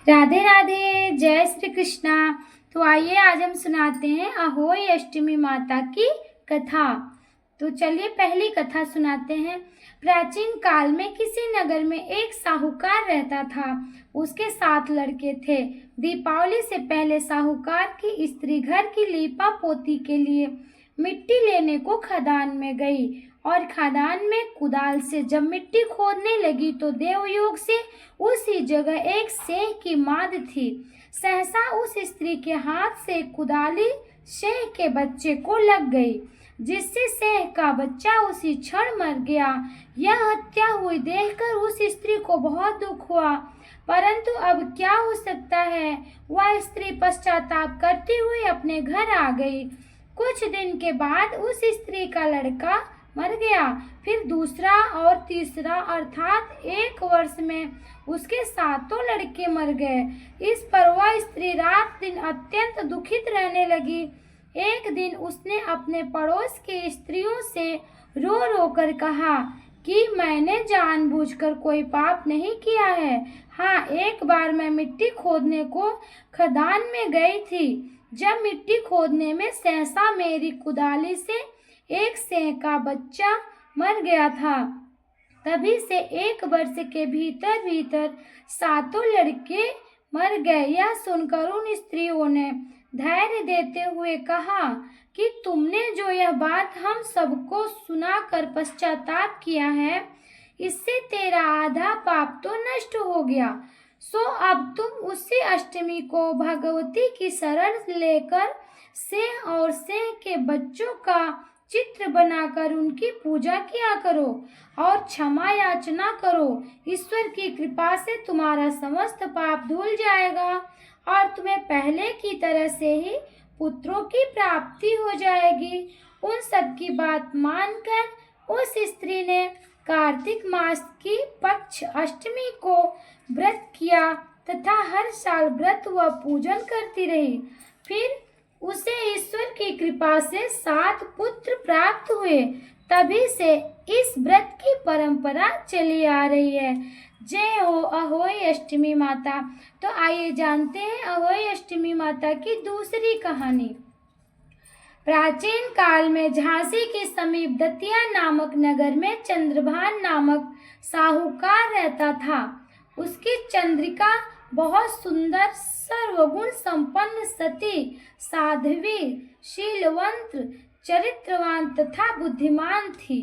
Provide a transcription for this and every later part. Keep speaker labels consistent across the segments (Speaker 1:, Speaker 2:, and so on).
Speaker 1: राधे राधे, जय श्री कृष्णा। तो आइए आज हम सुनाते हैं अहोई अष्टमी माता की कथा। तो चलिए पहली कथा सुनाते हैं। प्राचीन काल में किसी नगर में एक साहूकार रहता था। उसके 7 लड़के थे। दीपावली से पहले साहूकार की स्त्री घर की लीपा पोती के लिए मिट्टी लेने को खदान में गई और खदान में कुदाल से जब मिट्टी खोदने लगी तो देवयोग से उसी जगह एक सेह की माद थी। सहसा उस स्त्री के हाथ से कुदाली सेह के बच्चे को लग गई, जिससे सेह का बच्चा उसी क्षण मर गया। यह हत्या हुई देखकर उस स्त्री को बहुत दुख हुआ, परंतु अब क्या हो सकता है। वह स्त्री पश्चाताप करती हुई अपने घर आ गई। कुछ दिन के बाद उस स्त्री का लड़का मर गया। फिर दूसरा और तीसरा, अर्थात 1 वर्ष में उसके 7 लड़के मर गए। इस पर वह स्त्री रात दिन अत्यंत दुखित रहने लगी। एक दिन उसने अपने पड़ोस की स्त्रियों से रो रो कर कहा कि मैंने जानबूझकर कोई पाप नहीं किया है। हाँ, एक बार मैं मिट्टी खोदने को खदान में गई थी। जब मिट्टी खोदने में सहसा मेरी कुदाली से एक सेह का बच्चा मर गया था। तभी से 1 वर्ष के भीतर भीतर 7 लड़के मर गए। यह सुनकर उन स्त्रियों ने धैर्य देते हुए कहा कि तुमने जो यह बात हम सबको सुनाकर पश्चाताप किया है, इससे तेरा आधा पाप तो नष्ट हो गया। सो अब तुम उसी अष्टमी को भगवती की शरण लेकर सेह और सेह के बच्चों का चित्र बनाकर उनकी पूजा किया करो और क्षमा याचना करो। ईश्वर की कृपा से तुम्हारा समस्त पाप धुल जाएगा और तुम्हें पहले की तरह से ही पुत्रों की प्राप्ति हो जाएगी। उन सब की बात मानकर उस स्त्री ने कार्तिक मास की पक्ष अष्टमी को व्रत किया तथा हर साल व्रत व पूजन करती रही। फिर उसे ईश्वर की कृपा से 7 पुत्र प्राप्त हुए। तभी से इस व्रत की परंपरा चली आ रही है। जय हो अहोई अष्टमी माता। तो आइए जानते हैं अहोई अष्टमी माता की दूसरी कहानी। प्राचीन काल में झांसी के समीप दतिया नामक नगर में चंद्रभान नामक साहूकार रहता था। उसकी चंद्रिका बहुत सुंदर, सर्वगुण संपन्न, सती, साध्वी, शीलवंत, चरित्रवान तथा बुद्धिमान थी।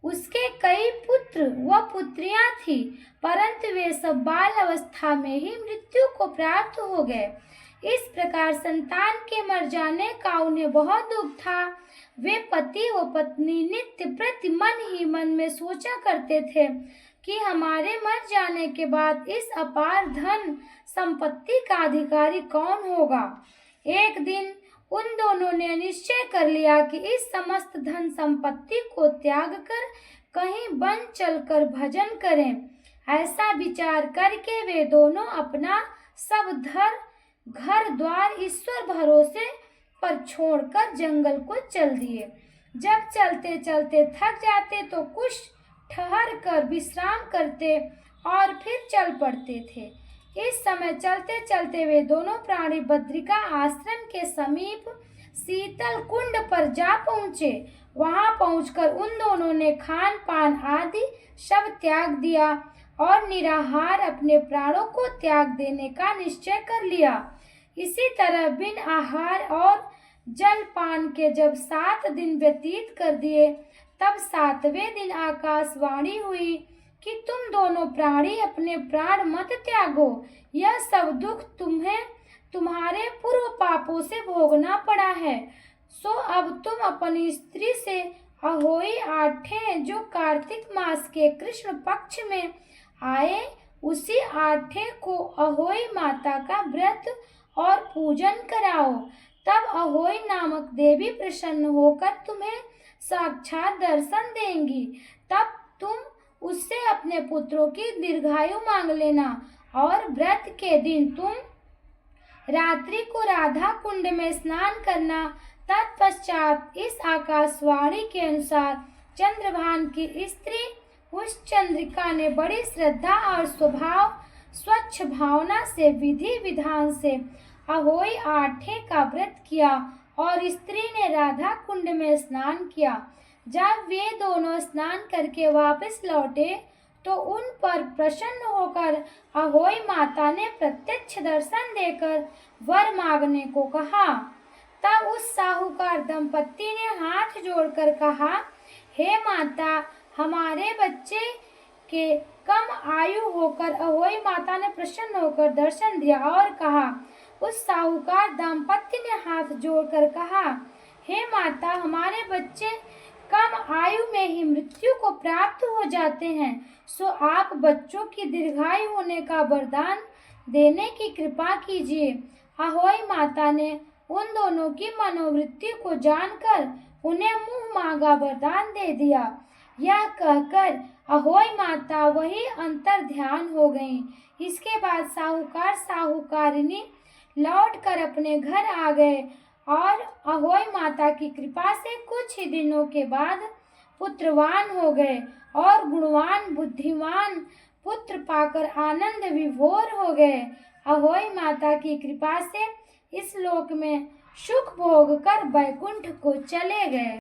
Speaker 1: उसके कई पुत्र व पुत्रियां थी, परंतु वे सब बाल अवस्था में ही मृत्यु को प्राप्त हो गए। इस प्रकार संतान के मर जाने का उन्हें बहुत दुख था। वे पति व पत्नी नित्य प्रति मन ही मन में सोचा करते थे कि हमारे मर जाने के बाद इस अपार धन संपत्ति का अधिकारी कौन होगा। एक दिन उन दोनों ने निश्चय कर लिया कि इस समस्त धन संपत्ति को त्याग कर कहीं वन चलकर भजन करें। ऐसा विचार करके वे दोनों अपना सब घर द्वार ईश्वर भरोसे पर छोड़कर जंगल को चल दिए। जब चलते चलते थक जाते तो कुछ ठहर कर विश्राम करते और फिर चल पड़ते थे। इस समय चलते चलते वे दोनों प्राणी बद्रिका आश्रम के समीप शीतल कुंड पर जा पहुँचे। वहां पहुंचकर उन दोनों ने खान पान आदि सब त्याग दिया और निराहार अपने प्राणों को त्याग देने का निश्चय कर लिया। इसी तरह बिन आहार और जल पान के जब 7 दिन व्यतीत कर दिए, तब 7वें दिन आकाशवाणी हुई कि तुम दोनों प्राणी अपने प्राण मत त्यागो। यह सब दुख तुम्हें तुम्हारे पूर्व पापों से भोगना पड़ा है। सो अब तुम अपनी स्त्री से अहोई आठे, जो कार्तिक मास के कृष्ण पक्ष में आए, उसी आठे को अहोई माता का व्रत और पूजन कराओ। तब अहोई नामक देवी प्रसन्न होकर तुम्हें साक्षात दर्शन देंगी। तब तुम उससे अपने पुत्रों की दीर्घायु मांग लेना और व्रत के दिन तुम रात्रि को राधा कुंड में स्नान करना। तत्पश्चात इस आकाशवाणी के अनुसार चंद्रभान की स्त्री उस चंद्रिका ने बड़ी श्रद्धा और स्वच्छ भावना से विधि विधान से अहोई आठे का व्रत किया और स्त्री ने राधा कुंड में स्नान किया। जब वे दोनों स्नान करके वापस लौटे तो उन पर प्रसन्न होकर अहोई माता ने प्रत्यक्ष दर्शन देकर वर मांगने को कहा। तब उस साहूकार दंपत्ति ने हाथ जोड़कर कहा, हे माता, हमारे बच्चे के कम आयु होकर अहोई माता ने प्रसन्न होकर दर्शन दिया और कहा। उस साहूकार दाम्पत्य ने हाथ जोड़कर कहा, हे माता, हमारे बच्चे कम आयु में ही मृत्यु को प्राप्त हो जाते हैं, सो आप बच्चों की दीर्घायु होने का वरदान देने की कृपा कीजिए। अहोई माता ने उन दोनों की मनोवृत्ति को जानकर उन्हें मुंह मांगा वरदान दे दिया। यह कहकर अहोई माता वही अंतर ध्यान हो गईं। इसके बाद साहूकार साहूकारिणी लौटकर अपने घर आ गए और अहोई माता की कृपा से कुछ ही दिनों के बाद पुत्रवान हो गए और गुणवान बुद्धिमान पुत्र पाकर आनंद विभोर हो गए। अहोई माता की कृपा से इस लोक में सुख भोग कर बैकुंठ को चले गए।